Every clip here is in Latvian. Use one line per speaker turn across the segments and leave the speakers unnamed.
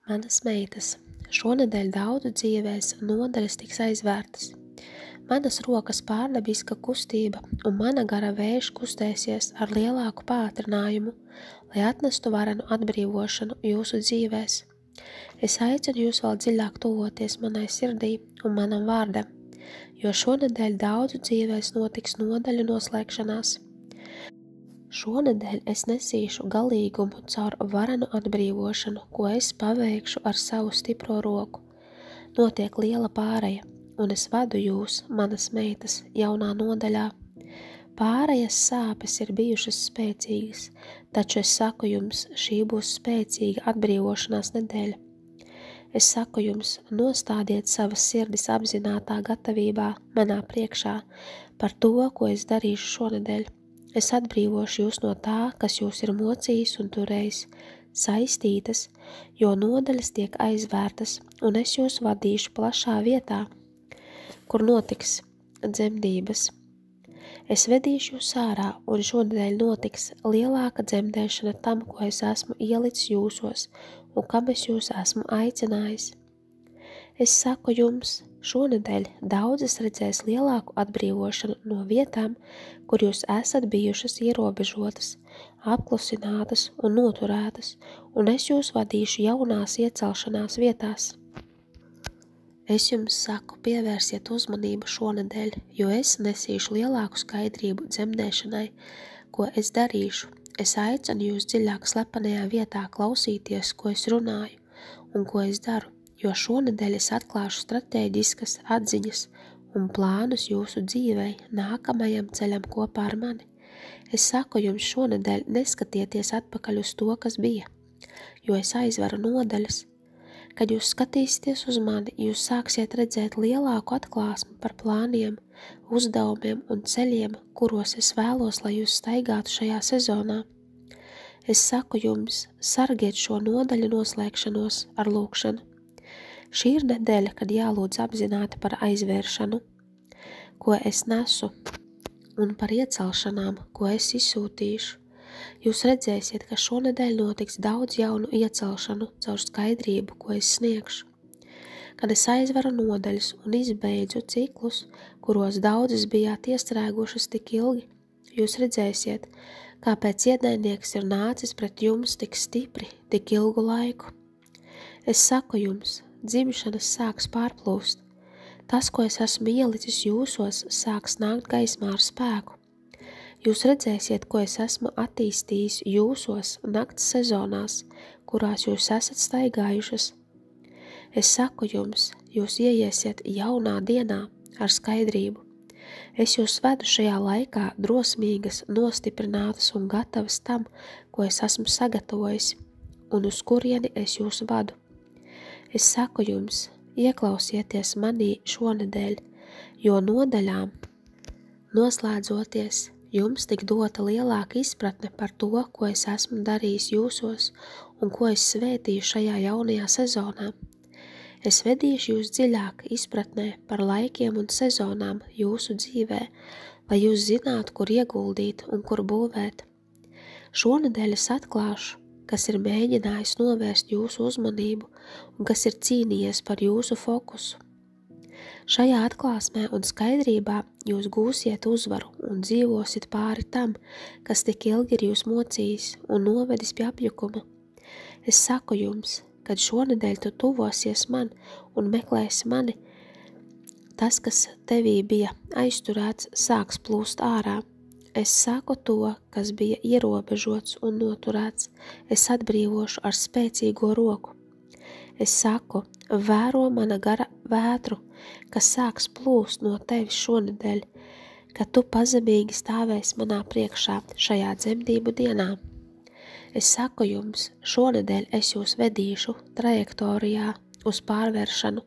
Manas meitas, šonedēļ daudzu dzīvēs nodaļas tiks aizvērtas. Manas rokas pārdabiska kustība un mana gara vējš kustēsies ar lielāku pātrinājumu, lai atnestu varenu atbrīvošanu jūsu dzīvēs. Es aicinu jūs vēl dziļāk tuvoties manai sirdī un manam vārdam, jo šonedēļ daudzu dzīvēs notiks nodaļu noslēgšanās. Šonedēļ es nesīšu galīgumu caur varenu atbrīvošanu, ko es paveikšu ar savu stipro roku. Notiek liela pāreja, un es vadu jūs, manas meitas, jaunā nodaļā. Pārejas sāpes ir bijušas spēcīgas, taču es saku jums, šī būs spēcīga atbrīvošanās nedēļa. Es saku jums, nostādiet savas sirdis apzinātā gatavībā manā priekšā par to, ko es darīšu šonedēļ. Es atbrīvošu jūs no tā, kas jūs ir mocījis un turējis, saistītas, jo nodaļas tiek aizvērtas, un es jūs vadīšu plašā vietā, kur notiks dzemdības. Es vedīšu jūs ārā, un šonedēļ notiks lielāka dzemdēšana tam, ko es esmu ielicis jūsos, un kam es jūs esmu aicinājis. Es saku jums, šonedēļ daudzas redzēs lielāku atbrīvošanu no vietām, kur jūs esat bijušas ierobežotas, apklusinātas un noturētas, un es jūs vadīšu jaunās iecelšanās vietās. Es jums saku, pievērsiet uzmanību šonedēļ, jo es nesīšu lielāku skaidrību dzemdēšanai, ko es darīšu. Es aicinu jūs dziļāk slepenajā vietā klausīties, ko es runāju un ko es daru, jo šonedēļ es atklāšu stratēģiskas atziņas un plānus jūsu dzīvei nākamajam ceļam kopā ar mani. Es saku jums šonedēļ neskatieties atpakaļ uz to, kas bija, jo es aizveru nodaļas. Kad jūs skatīsieties uz mani, jūs sāksiet redzēt lielāku atklāsmi par plāniem, uzdevumiem un ceļiem, kuros es vēlos, lai jūs staigātu šajā sezonā. Es saku jums, sargiet šo nodaļu noslēgšanos ar lūgšanu. Šī ir nedēļa, kad jālūdz apzināti par aizvēršanu, ko es nesu, un par iecelšanām, ko es izsūtīšu. Jūs redzēsiet, ka šonedēļ notiks daudz jaunu iecelšanu caur skaidrību, ko es sniegšu. Kad es aizveru nodaļas un izbeidzu ciklus, kuros daudzas bijāt iestrēgušas tik ilgi, jūs redzēsiet, kāpēc ienaidnieks ir nācis pret jums tik stipri, tik ilgu laiku. Es saku jums, dzimšanas sāks pārplūst. Tas, ko es esmu ielicis jūsos, sāks nākt gaismā ar spēku. Jūs redzēsiet, ko es esmu attīstījis jūsos nakts sezonās, kurās jūs esat staigājušas. Es saku jums, jūs ieiesiet jaunā dienā ar skaidrību. Es jūs vedu šajā laikā drosmīgas, nostiprinātas un gatavas tam, ko es esmu sagatavojis, un uz kurieni es jūs vadu. Es saku jums, ieklausieties manī šonedēļ, jo nodaļām noslēdzoties, jums tik dota lielāka izpratne par to, ko es esmu darījis jūsos un ko es svētīju šajā jaunajā sezonā. Es vedīšu jūs dziļāk izpratnē par laikiem un sezonām jūsu dzīvē, lai jūs zinātu, kur ieguldīt un kur būvēt. Šonedēļ es atklāšu, kas ir mēģinājis novērst jūsu uzmanību un kas ir cīnījies par jūsu fokusu. Šajā atklāsmē un skaidrībā jūs gūsiet uzvaru un dzīvosiet pāri tam, kas tik ilgi ir jūs mocījis un novedis pie apjukuma. Es saku jums, kad šonedēļ tu tuvosies man un meklēsi mani, tas, kas tevī bija aizturēts, sāks plūst ārā. Es saku to, kas bija ierobežots un noturēts, es atbrīvošu ar spēcīgo roku. Es saku, vēro mana gara vētru, kas sāks plūst no tevis šonedēļ, kad tu pazemīgi stāvēsi manā priekšā šajā dzemdību dienā. Es saku jums, šonedēļ es jūs vedīšu trajektorijā uz pārvēršanu.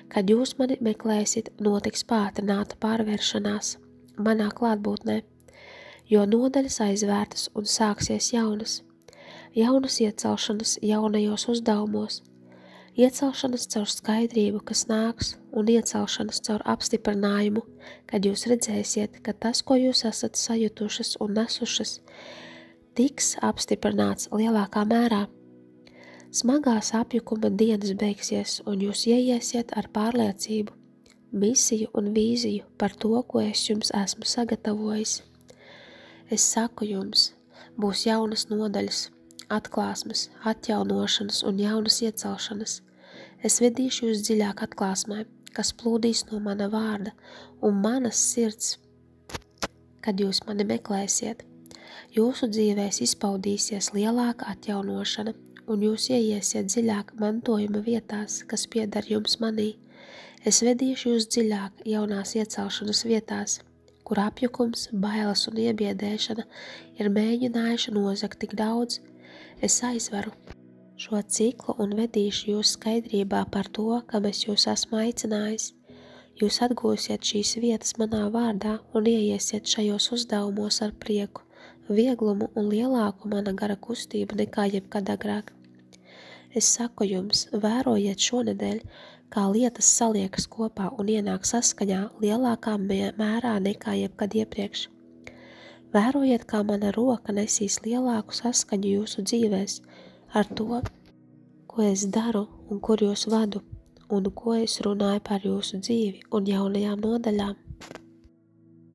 Kad jūs mani meklēsit, notiks pātrināta pārvēršanās manā klātbūtnē, jo nodaļas aizvērtas un sāksies jaunas iecelšanas jaunajos uzdevumos, iecelšanas caur skaidrību, kas nāks, un iecelšanas caur apstiprinājumu, kad jūs redzēsiet, ka tas, ko jūs esat sajutušas un nesušas, tiks apstiprināts lielākā mērā. Smagās apjukuma dienas beigsies, un jūs ieiesiet ar pārliecību, misiju un vīziju par to, ko es jums esmu sagatavojis. Es saku jums, būs jaunas nodaļas, atklāsmes, atjaunošanas un jaunas iecelšanas. Es vedīšu jūs dziļāk atklāsmē, kas plūdīs no mana vārda un manas sirds, kad jūs mani meklēsiet. Jūsu dzīvēs izpaudīsies lielāka atjaunošana, un jūs ieiesiet dziļāk mantojuma vietās, kas pieder jums manī. Es vedīšu jūs dziļāk jaunās iecelšanas vietās, kur apjukums, bailes un iebiedēšana ir mēģinājuši nozagt tik daudz. Es aizveru šo ciklu un vedīšu jūs skaidrībā par to, kam es jūs esmu aicinājis. Jūs atgūsiet šīs vietas manā vārdā un ieiesiet šajos uzdevumos ar prieku, vieglumu un lielāku mana gara kustību nekā jebkad agrāk. Es saku jums, vērojiet šonedēļ, kā lietas saliekas kopā un ienāk saskaņā lielākā mērā nekā jebkad iepriekš. Vērojiet, kā mana roka nesīs lielāku saskaņu jūsu dzīvēs ar to, ko es daru un kur jūs vadu, un ko es runāju par jūsu dzīvi un jaunajām nodaļām.